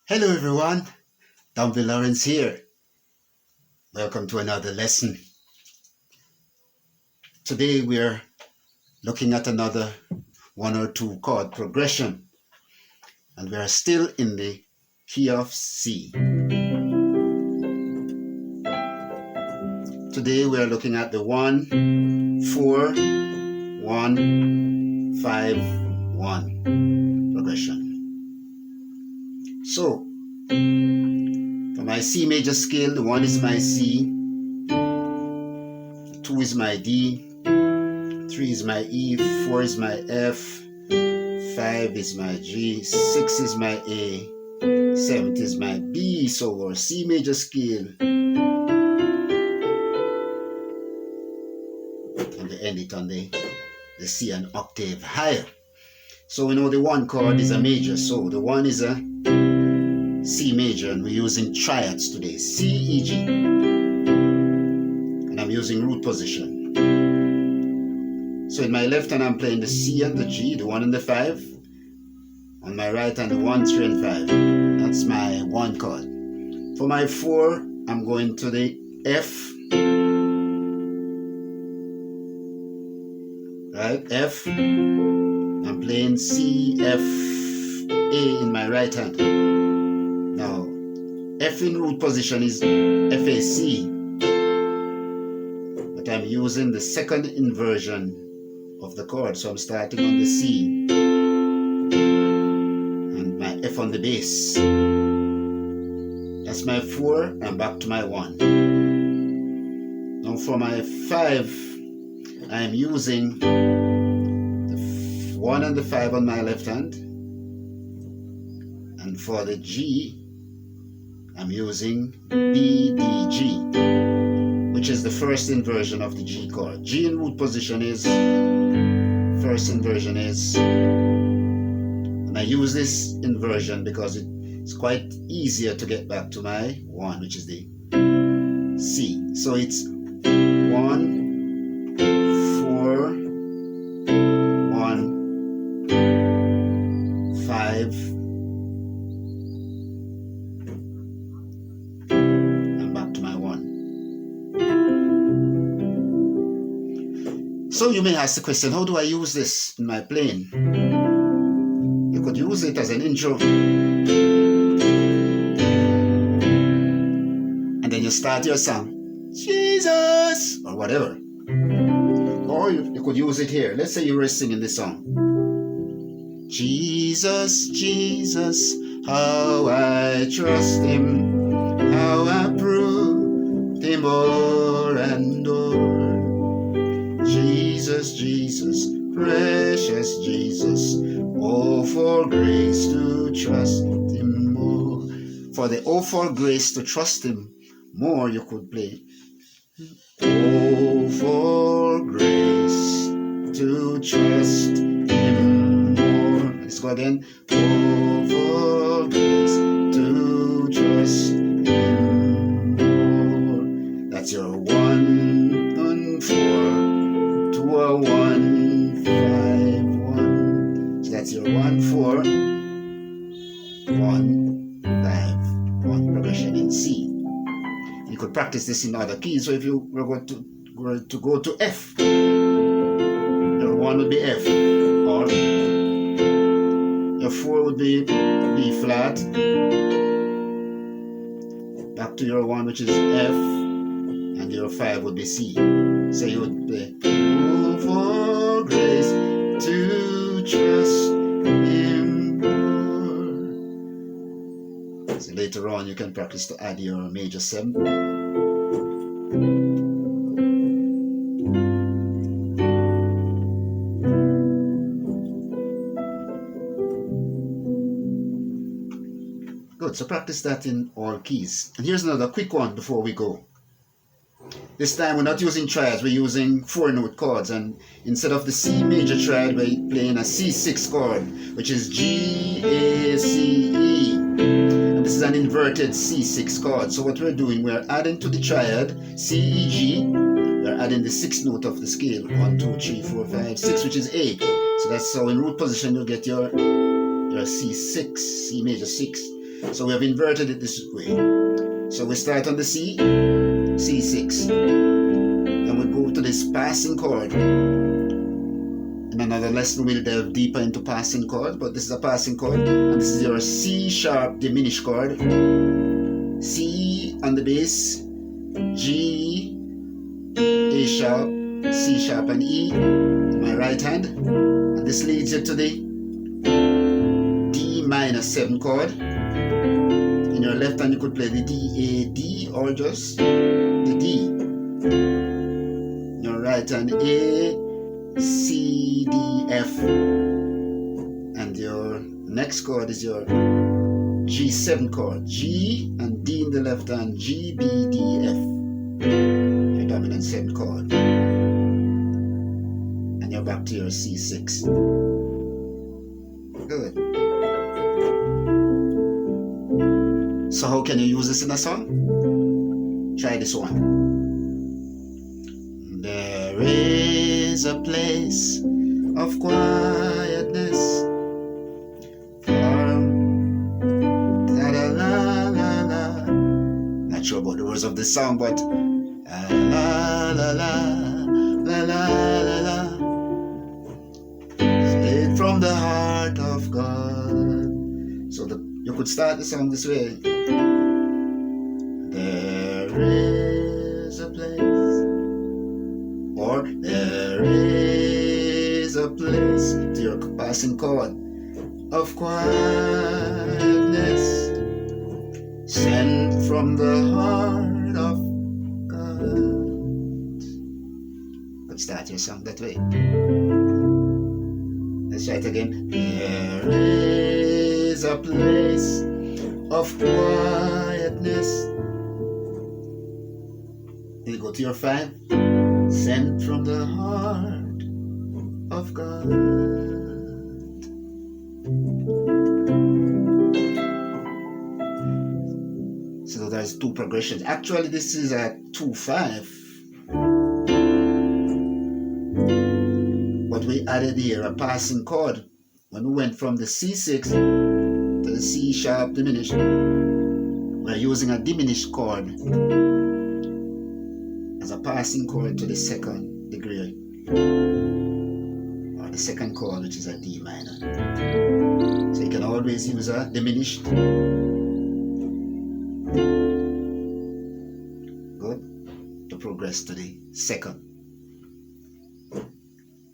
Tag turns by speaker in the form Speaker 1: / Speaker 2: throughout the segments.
Speaker 1: Hello everyone, Dumpy Lawrence here. Welcome to another lesson. Today we're looking at another one or two chord progression, and we're still in the key of C. Today we're looking at the 1, 4, 1, 5, 1 progression. So, for my C major scale, the 1 is my C, 2 is my D, 3 is my E, 4 is my F, 5 is my G, 6 is my A, 7 is my B. So our C major scale, and we end it on the C an octave higher. So we know the 1 chord is a major, so the 1 is a C major, and we're using triads today, C, E, G. And I'm using root position. So in my left hand I'm playing the C and the G, the 1 and the 5. On my right hand the 1, 3 and 5. That's my 1 chord. For my 4, I'm going to the F. Right, F. I'm playing C, F, A in my right hand. Now, F in root position is F, A, C. But I'm using the second inversion of the chord. So I'm starting on the C and my F on the bass. That's my 4 and back to my 1. Now for my 5, I'm using the 1 and the 5 on my left hand. And for the G, I'm using B, D, G, which is the first inversion of the G chord. G in root position is, first inversion is, and I use this inversion because it's quite easier to get back to my 1, which is the C. So it's 1, 4, 1, 5, and back to my 1. So you may ask the question, how do I use this in my playing? You could use it as an intro, and then you start your song, Jesus, or whatever. Or you could use it here. Let's say you were singing this song. Jesus, Jesus, how I trust Him, how I prove Him more and more. Jesus, Jesus, precious Jesus, oh, for grace to trust Him more. For the oh, for grace to trust Him more, you could play. Oh, for grace to trust Him more. Let's go again. Oh, for grace to trust Him more. That's your 1 and 4 to a 1, 5, 1. So that's your 1, 4, 1, 5, 1 progression in C. You could practice this in other keys. So if you were going to go to F, your 1 would be F, or your 4 would be B flat, back to your 1, which is F, and your 5 would be C. So you would play, oh, for grace to trust Him more. So later on you can practice to add your major 7. Good, so practice that in all keys. And here's another quick one before we go. This time we're not using triads, we're using 4-note chords, and instead of the C major triad, we're playing a C6 chord, which is G, A, C, E. And this is an inverted C6 chord. So what we're doing, we're adding to the triad C, E, G, we're adding the 6th note of the scale, 1, 2, 3, 4, 5, 6, which is A. So that's how in root position you'll get your C6, C major 6. So we have inverted it this way. So we start on the C, C6. Then we go to this passing chord. In another lesson we'll delve deeper into passing chord, but this is a passing chord, and this is your C sharp diminished chord. C on the bass, G, A sharp, C sharp and E in my right hand, and this leads you to the D minor 7 chord. In your left hand you could play the D, A, D, or just the D. In your right hand A, C, D, F, and your next chord is your G7 chord, G and D in the left hand, G, B, D, F, your dominant 7 chord, and you're back to your C6. Good. So how can you use this in a song? Try this one. There is a place of quietness for la la la la la. Not sure about the words of this song, but la la la la la la la. Straight from the heart of God. So you could start the song this way. There is a place, or there is a place, to your passing chord, of quietness, sent from the heart of God. Let's start your song that way. Let's try it again. There is a place of quietness. Then you go to your 5. Sent from the heart of God. So there's 2 progressions. Actually, this is a 2-5. But we added here a passing chord. When we went from the C6 to the C sharp diminished, we're using a diminished chord as a passing chord to the 2nd degree, or the 2nd chord, which is a D minor. So you can always use a diminished. Good. To progress to the 2nd.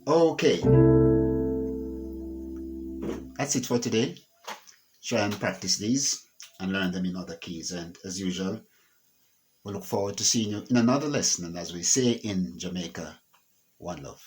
Speaker 1: Okay. That's it for today. Try and practice these and learn them in other keys. And as usual, we look forward to seeing you in another lesson. And as we say in Jamaica, one love.